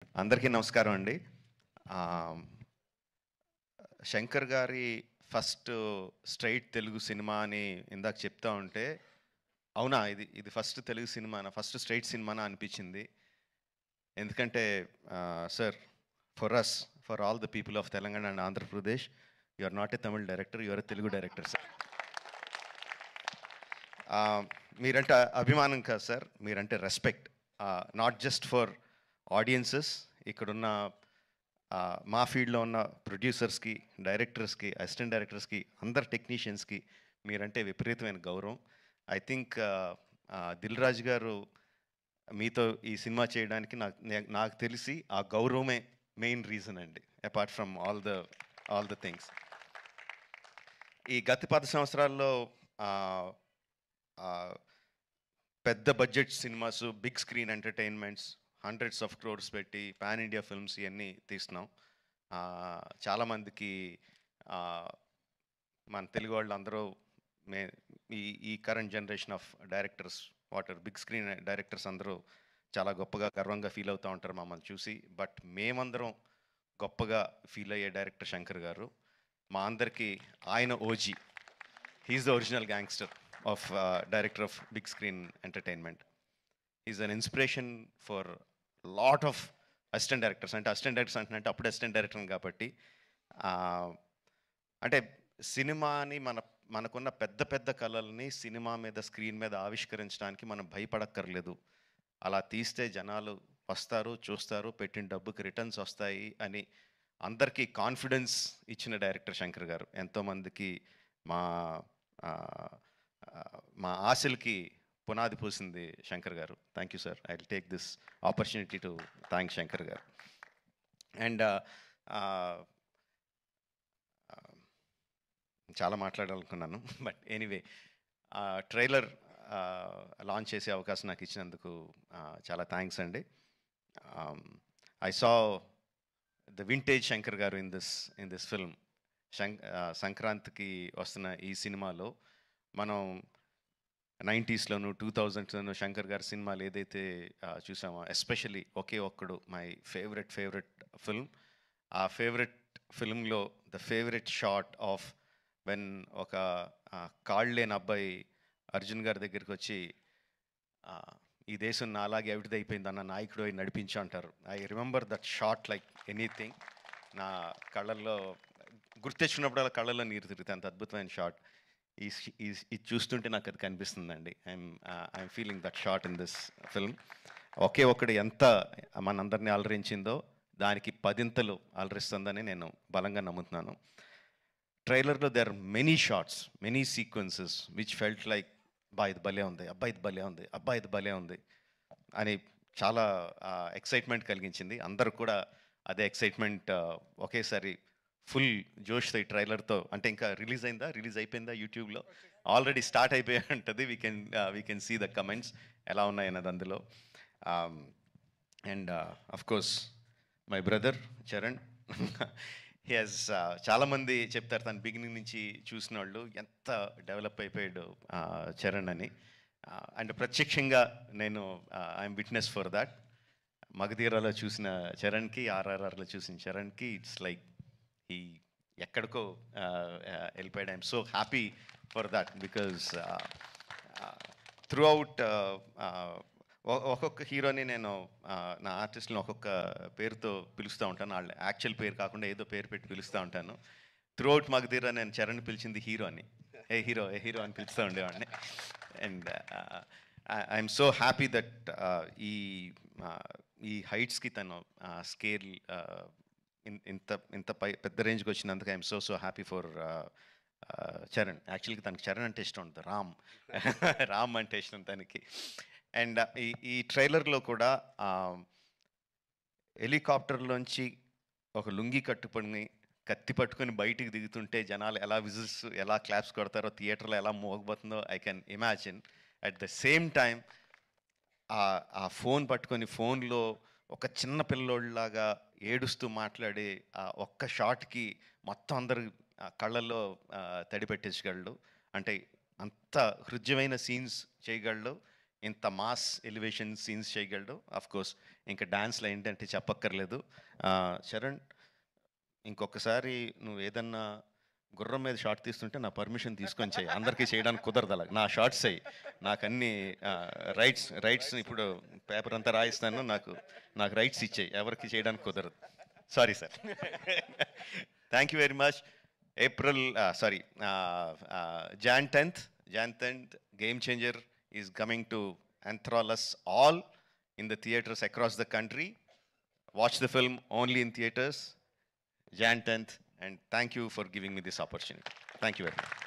అందరికీ నమస్కారం అండి. ఆహ్, శంకర్ గారి ఫస్ట్ స్ట్రెయిట్ తెలుగు సినిమా అని ఇందాక చెప్తా ఉంటే, అవునా! ఇది ఫస్ట్ తెలుగు సినిమానా? ఫస్ట్ స్ట్రెయిట్ సినిమానా అనిపించింది. ఎందుకంటే sir, for us, for all the people of Telangana and Andhra Pradesh, you are not a Tamil director, you are a Telugu director sir. మీరంటే అభిమానం కాదు సార్, మీరంటే respect. Not just for audiences, ఇక్కడున్న మా ఫీల్డ్లో ఉన్న ప్రొడ్యూసర్స్కి, డైరెక్టర్స్కి, అసిస్టెంట్ డైరెక్టర్స్కి, అందరు టెక్నీషియన్స్కి మీరంటే విపరీతమైన గౌరవం. ఐ థింక్ దిల్ రాజు గారు మీతో ఈ సినిమా చేయడానికి నాకు తెలిసి ఆ గౌరవమే మెయిన్ రీజన్ అండి, apart from all the things. ఈ గత 10 సంవత్సరాల్లో ఆ, ఆ, పెద్ద budget cinemas, big screen entertainments, hundreds of crores పెట్టి పాన్ ఇండియా ఫిల్మ్స్ ఇవన్నీ తీస్తున్నాం. చాలామందికి మన తెలుగు వాళ్ళు అందరూ మే ఈ ఈ current generation of directors, big screen directors అందరూ చాలా గొప్పగా గర్వంగా ఫీల్ అవుతూ ఉంటారు మమ్మల్ని చూసి. బట్ మేమందరం గొప్పగా ఫీల్ అయ్యే డైరెక్టర్ శంకర్ గారు. మా అందరికీ ఆయన OG. He's the original gangster of director of big screen entertainment. Is an inspiration for lot of assistant directors. అంటే అసిస్టెంట్ డైరెక్టర్స్ అంటే అప్పుడు అసిస్టెంట్ డైరెక్టర్ కాబట్టి అంటే సినిమాని మనకున్న పెద్ద పెద్ద కళల్ని సినిమా మీద, స్క్రీన్ మీద ఆవిష్కరించడానికి మనం భయపడక్కర్లేదు. అలా తీస్తే జనాలు వస్తారు, చూస్తారు, పెట్టిన డబ్బుకి రిటర్న్స్ వస్తాయి అని అందరికీ కాన్ఫిడెన్స్ ఇచ్చిన డైరెక్టర్ శంకర్ గారు. ఎంతోమందికి మా మా ఆశలకి పునాది పోసింది శంకర్ గారు. Thank you sir. I will take this opportunity to thank Shankar గారు. అండ్ చాలా మాట్లాడాలనుకున్నాను, బట్ ఎనీవే, ట్రైలర్ లాంచ్ చేసే అవకాశం నాకు ఇచ్చినందుకు చాలా థ్యాంక్స్ అండి. I saw the vintage Shankar గారు ఇన్ దిస్ ఫిల్మ్. సంక్రాంతికి వస్తున్న ఈ సినిమాలో మనం 90స్లోను, 2000స్లోను శంకర్ గారి సినిమాలు ఏదైతే చూసామో, especially Oke Okkadu my favourite film. ఆ ఫేవరెట్ ఫిల్మ్లో the favourite shot of when ఒక కాళ్ళు లేని అబ్బాయి అర్జున్ గారి దగ్గరికి వచ్చి, ఈ దేశం నాలాగే ఎవరిది అయిపోయింది అన్న నాయకుడు అయి నడిపించు అంటారు. I remember that shot like anything. నా కళ్ళల్లో గుర్తెచ్చుకున్నప్పుడల్లా కళ్ళల్లో నీరు తిరుగుతాయి, అంత అద్భుతమైన షాట్. ఇది చూస్తుంటే నాకు అది కనిపిస్తుందండి. I'm feeling that shot in this film. Oke Okkadu ఎంత మనందరినీ అలరించిందో దానికి పదింతలు అలరిస్తుందని నేను బలంగా నమ్ముతున్నాను. ట్రైలర్లో there are many shots, many sequences which felt like, ఇది భలే ఉంది, ఇది భలే ఉంది, ఇది భలే ఉంది అని చాలా ఎక్సైట్మెంట్ కలిగించింది. అందరూ కూడా అదే ఎక్సైట్మెంట్ ఒకేసారి ఫుల్ జోష్తో ఈ ట్రైలర్తో, అంటే ఇంకా రిలీజ్ అయిపోయిందా యూట్యూబ్లో? ఆల్రెడీ స్టార్ట్ అయిపోయి ఉంటుంది. We can see the comments ఎలా ఉన్నాయన్నది అందులో. And of course my brother Charan. He has, చాలామంది చెప్తారు తను బిగినింగ్ నుంచి చూసిన వాళ్ళు ఎంత డెవలప్ అయిపోయాడు చరణ్ అని. అండ్ ప్రత్యక్షంగా నేను ఐఎమ్ విట్నెస్ ఫర్ దాట్. మగధీరాలో చూసిన చరణ్కి, ఆర్ఆర్ఆర్లో చూసిన చరణ్కి ఇట్స్ లైక్ ఈ ఎక్కడికో వెళ్ళిపోయాడు. I'm so happy for that because through out ఒక్కొక్క హీరోని నేను నా ఆర్టిస్ట్ని ఒక్కొక్క పేరుతో పిలుస్తూ ఉంటాను. వాళ్ళ యాక్చువల్ పేరు కాకుండా ఏదో పేరు పెట్టి పిలుస్తూ ఉంటాను. త్రూ అవుట్ మగధీరా నేను చరణ్ పిలిచింది హీరో అని, ఏ హీరో అని పిలుస్తూ ఉండేవాడిని. And I'm so happy that ఈ హైట్స్కి తను స్కేల్ ఇంత పెద్ద రేంజ్కి వచ్చినందుకు I'm so happy for Charan. యాక్చువల్గా తనకి చరణ్ అంటే ఇష్టం ఉంటుంది, రామ్ అంటే ఇష్టం తనకి. అండ్ ఈ ట్రైలర్లో కూడా హెలికాప్టర్లోంచి ఒక లుంగి కట్టుకొని కత్తి పట్టుకొని బయటికి దిగుతుంటే జనాలు ఎలా విజిల్స్, ఎలా క్లాప్స్ కొడతారో, థియేటర్లో ఎలా మోగబోతుందో I can imagine. At the same time ఆ ఫోన్ పట్టుకొని ఫోన్లో ఒక చిన్న పిల్లోళ్ళలాగా ఏడుస్తూ మాట్లాడే ఆ ఒక్క షాట్కి మొత్తం అందరు కళ్ళల్లో తడి పెట్టేసగలడు. అంటే అంత హృద్యమైన సీన్స్ చేయగలడు. ఇంత మాస్ ఎలివేషన్ సీన్స్ చేయగలడు. ఆఫ్ కోర్స్ ఇంకా డాన్స్లో ఏంటంటే చెప్పక్కర్లేదు. చరణ్, ఇంకొకసారి నువ్వు ఏదన్నా గుర్రం మీద షార్ట్ తీస్తుంటే నా పర్మిషన్ తీసుకొని చెయ్యి. అందరికీ చేయడానికి కుదరదు అలా. నా షార్ట్స్ అయ్యి నాకు అన్ని రైట్స్ ఇప్పుడు పేపర్ అంతా రాయిస్తాను. నాకు రైట్స్ ఇచ్చేయి, ఎవరికి చేయడానికి కుదరదు. Sorry sir. Thank you very much. Jan 10th, Game Changer is coming to enthrall us all in the theaters across the country. Watch the film only in theaters, Jan 10th, and thank you for giving me this opportunity. Thank you very much.